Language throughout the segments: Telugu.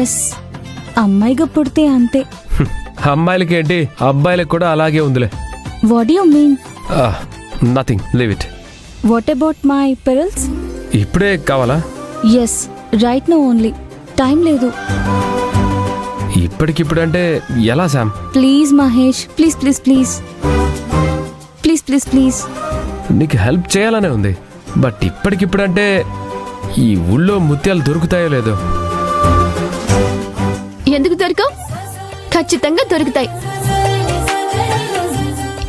ఎస్, అమ్మాయిగా పుడితే అంతే. అమ్మాయిలకి ఏంటి, అబ్బాయిలకు కూడా అలాగే ఉందిలే. What you mean? Nothing, leave it. What about my pearls? ఇప్పుడే కావాలా? Yes, right now only. Time లేదు. ఇప్పటికిప్పుడంటే ఎలా Sam? Please Mahesh, please please please please please please. నీకు హెల్ప్ చేయాలనే ఉంది, బట్ ఇప్పటికిప్పుడంటే ఈ ఊళ్ళో ముత్యాలు దొరుకుతాయో లేదో. ఎందుకు దొరకవు? ఖచ్చితంగా దొరుకుతాయి.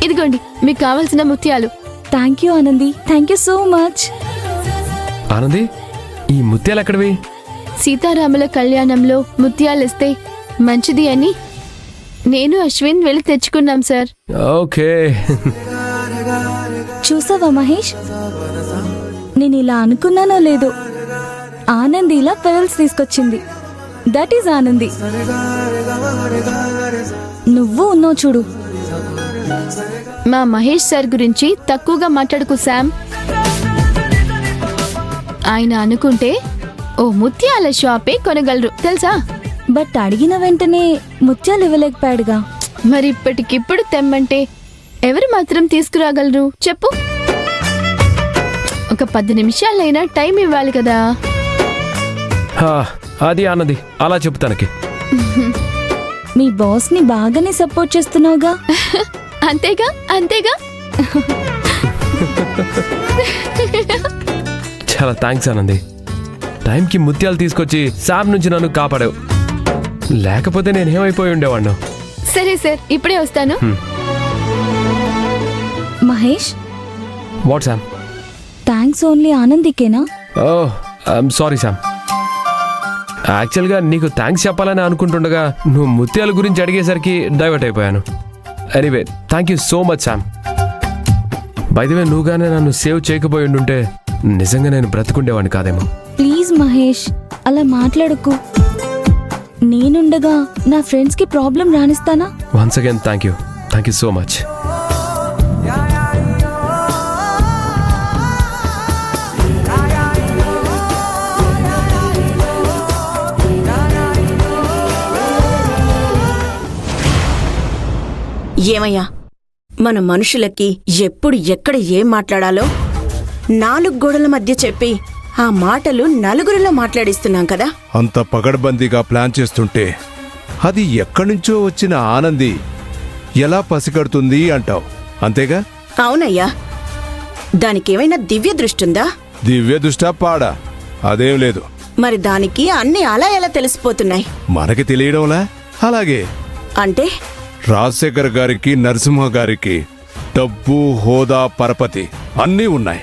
ఇదిగోండి మీకు కావాల్సిన ముత్యాలు. Thank you Anandi, thank you so much. Anandi, ఈ ముత్యాలు ఎక్కడివి? సీతారాముల కళ్యాణంలో ముత్యాలిస్తే మంచిది అని నేను అశ్విన్ వెళ్ళి తెచ్చుకున్నాం సార్. ఓకే. చూసావా మహేష్, నేను ఇలా అనుకున్నానో లేదో, ఆనంది ఇలా పెరల్స్ తీసుకొచ్చింది. That is Anandi. నువ్వు ఉన్నావు చూడు. మా మహేష్ సార్ గురించి తక్కువగా మాట్లాడుకు శామ్. ఆయన అనుకుంటే ఓ ముత్యాల షాపే కొనగలరు తెలుసా? బట్ అడిగిన వెంటనే ముత్యాలు ఇవ్వలేకపోయాడుగా. మరి ఇప్పటికిప్పుడు తెమ్మంటే ఎవరు మాత్రం తీసుకురాగలరు చెప్పు? ఒక 10 నిమిషాలైనా టైం ఇవ్వాలి కదా. అది ఆనంది, అలా చెప్పు తనకి. మీ బాస్ ని బాగానే సపోర్ట్ చేస్తున్నావుగా. అంతేగా అంతేగా. చాలా థ్యాంక్స్ ఆనంది. టైంకి ముత్యాలు తీసుకొచ్చి శామ్ నుంచి నన్ను కాపాడావు. లేకపోతే నేనేమైపోయి ఉండేవాడిను. సరే సార్, ఇప్పుడే వస్తాను. Mahesh, what Sam? Thanks only ఆనందికేనా? Oh, I'm sorry Sam. యాక్చువల్గా నీకు థ్యాంక్స్ చెప్పాలని అనుకుంటుండగా నువ్వు ముత్యాల గురించి అడిగేసరికి డైవర్ట్ అయిపోయాను. Anyway, thank you so much Sam. By the way, నువ్వుగానే నన్ను సేవ్ చేయకపోయి ఉండుంటే నిజంగా నేను బ్రతుకుండేవాడిని కాదేమో. ప్లీజ్ మహేష్, అలా మాట్లాడకు. నేనుండగా నా ఫ్రెండ్స్ కి ప్రాబ్లం రానిస్తానా? Once again thank you so much. ఏమయ్యా, మన మనుషులకి ఎప్పుడు ఎక్కడ ఏం మాట్లాడాలో 4 గోడల మధ్య చెప్పి ఆ మాటలు నలుగురిలో మాట్లాడిస్తున్నాం కదా. అంత పగడ్బందీగా ప్లాన్ చేస్తుంటే అది ఎక్కడ్నుంచో వచ్చిన ఆనంది ఎలా పసిగడుతుంది అంటావు, అంతేగా? అవునయ్యా, దానికేమైనా దివ్య దృష్టుందా? దివ్య దృష్టా పాడా? అదేం లేదు. మరి దానికి అన్నీ అలా ఎలా తెలిసిపోతున్నాయి? మనకి తెలియడంలా. అలాగే అంటే రాజశేఖర్ గారికి, నరసింహ గారికి డబ్బు, హోదా, పరపతి అన్నీ ఉన్నాయి.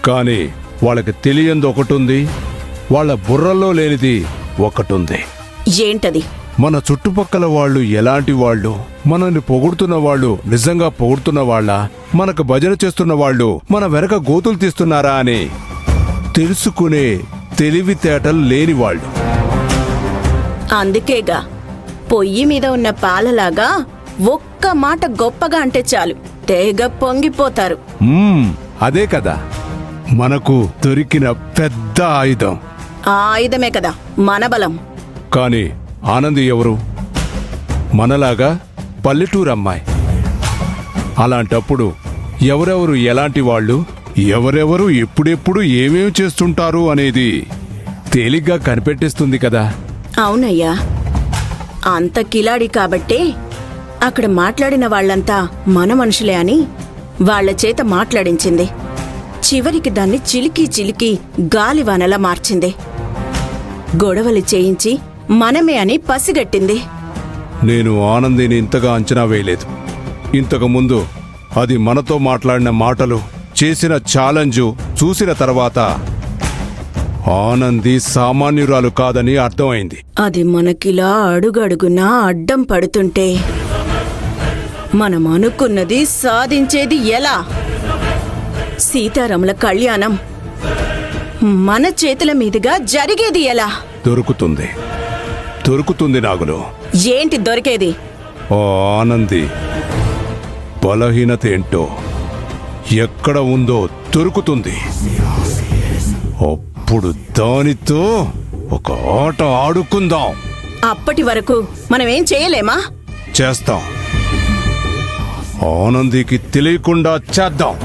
కానీ వాళ్ళకి తెలియంది ఒకటుంది, వాళ్ళ బుర్రల్లో లేనిది ఒకటుంది. ఏంటది? మన చుట్టుపక్కల వాళ్ళు ఎలాంటి వాళ్ళు, మనల్ని పొగుడుతున్న వాళ్ళు నిజంగా పొగుడుతున్న వాళ్ళ, మనకు భజన చేస్తున్న వాళ్ళు మన వెనక గోతులు తీస్తున్నారా అని తెలుసుకునే తెలివితేటలు లేని వాళ్ళు. అందుకేగా పొయ్యి మీద ఉన్న పాలలాగా ఒక్క మాట గొప్పగా అంటే చాలు తెగ పొంగిపోతారు. అదే కదా మనకు దొరికిన పెద్ద ఆయుధం. ఆ ఆయుధమే కదా మన బలం. కానీ ఆనంది ఎవరు? మనలాగా పల్లెటూరు అమ్మాయి. అలాంటప్పుడు ఎవరెవరు ఎలాంటి వాళ్ళు, ఎవరెవరు ఎప్పుడెప్పుడు ఏమేమి చేస్తుంటారు అనేది తేలిగ్గా కనిపెట్టేస్తుంది కదా. అవునయ్యా, అంత కిలాడి కాబట్టే అక్కడ మాట్లాడిన వాళ్లంతా మన మనుషులే అని వాళ్ల చేత మాట్లాడించింది. చివరికి దాన్ని చిలికి చిలికి గాలివానలా మార్చింది. గొడవలు చేయించి మనమే అని పసిగట్టింది. నేను ఆనందిని ఇంతగా అంచనా వేయలేదు. ఇంతకుముందు అది మనతో మాట్లాడిన మాటలు, చేసిన ఛాలెంజు చూసిన తర్వాత ఆనంది సామాన్యురాలు కాదని అర్థమైంది. అది మనకిలా అడుగడుగునా అడ్డం పడుతుంటే మనం అనుకున్నది సాధించేది ఎలా? సీతారాముల కళ్యాణం మన చేతుల మీదుగా జరిగేది ఎలా? దొరుకుతుంది నాగులు. ఏంటి దొరికేది? ఓ ఆనంది బలహీనత ఏంటో ఎక్కడ ఉందో దొరుకుతుంది. అప్పుడు దానితో ఒక ఆట ఆడుకుందాం. అప్పటి వరకు మనమేం చేయలేమా? చేస్తాం. ఆనందికి తెలియకుండా చేద్దాం.